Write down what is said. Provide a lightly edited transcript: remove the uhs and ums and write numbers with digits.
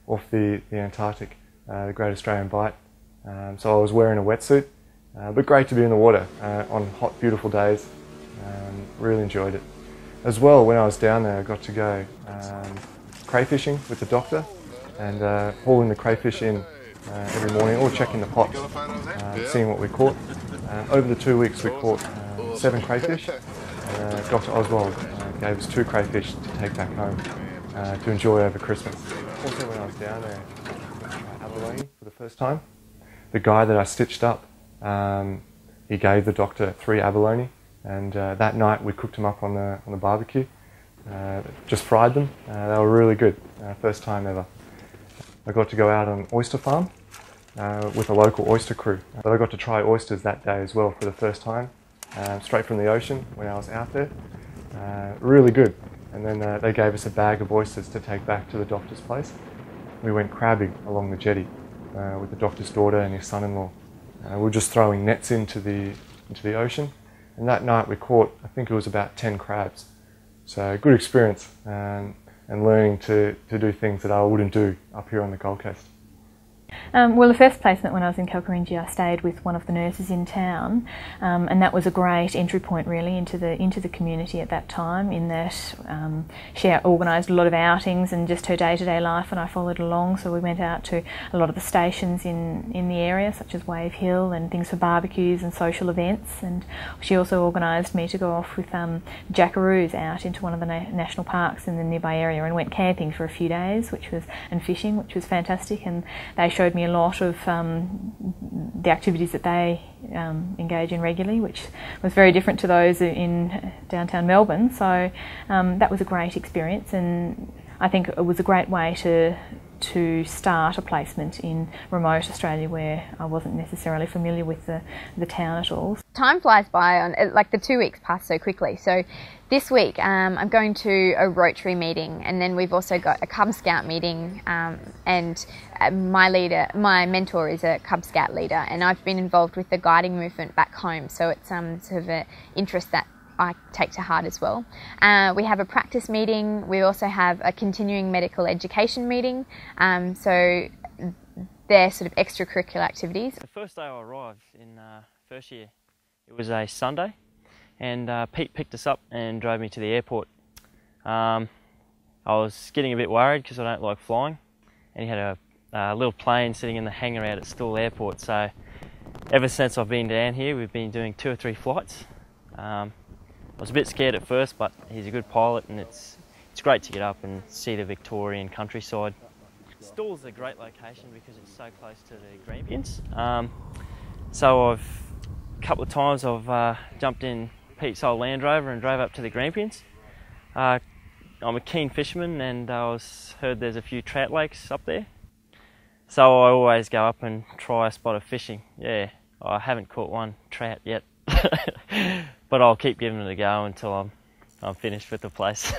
off the Antarctic, the Great Australian Bight. So I was wearing a wetsuit, but great to be in the water on hot, beautiful days. Really enjoyed it. As well, when I was down there, I got to go crayfishing with the doctor and hauling the crayfish in every morning, or checking the pots, seeing what we caught. Over the 2 weeks we caught 7 crayfish. Dr. Oswald gave us 2 crayfish to take back home to enjoy over Christmas. Also, when I was down there, I tried abalone for the first time. The guy that I stitched up, he gave the doctor 3 abalone, and that night we cooked them up on the barbecue. Just fried them. They were really good. First time ever. I got to go out on oyster farm with a local oyster crew. But I got to try oysters that day as well for the first time, straight from the ocean when I was out there. Really good. And then they gave us a bag of oysters to take back to the doctor's place. We went crabbing along the jetty with the doctor's daughter and his son-in-law. We were just throwing nets into the ocean, and that night we caught, I think it was about 10 crabs. So good experience, and learning to do things that I wouldn't do up here on the Gold Coast. Well, the first placement when I was in Kalkarindji, I stayed with one of the nurses in town, and that was a great entry point really into the community at that time, in that she organised a lot of outings and just her day-to-day life, and I followed along. So we went out to a lot of the stations in the area, such as Wave Hill, and things for barbecues and social events. And she also organised me to go off with jackaroos out into one of the national parks in the nearby area, and went camping for a few days, and fishing, which was fantastic. And they showed me a lot of the activities that they engage in regularly, which was very different to those in downtown Melbourne. So that was a great experience, and I think it was a great way to start a placement in remote Australia, where I wasn't necessarily familiar with the town at all. Time flies by, like the 2 weeks pass so quickly. So this week I'm going to a Rotary meeting, and then we've also got a Cub Scout meeting, and my mentor is a Cub Scout leader, and I've been involved with the guiding movement back home, so it's sort of an interest that I take to heart as well. We have a practice meeting. We also have a continuing medical education meeting. So they're sort of extracurricular activities. The first day I arrived in first year, it was a Sunday, and Pete picked us up and drove me to the airport. I was getting a bit worried because I don't like flying, and he had a little plane sitting in the hangar out at Stool Airport. So ever since I've been down here, we've been doing 2 or 3 flights. I was a bit scared at first, but he's a good pilot, and it's great to get up and see the Victorian countryside. Stool's a great location because it's so close to the Grampians. So a couple of times I've jumped in Pete's old Land Rover and drove up to the Grampians. I'm a keen fisherman, and heard there's a few trout lakes up there. So I always go up and try a spot of fishing. Yeah, I haven't caught one trout yet. But I'll keep giving it a go until I'm finished with the place.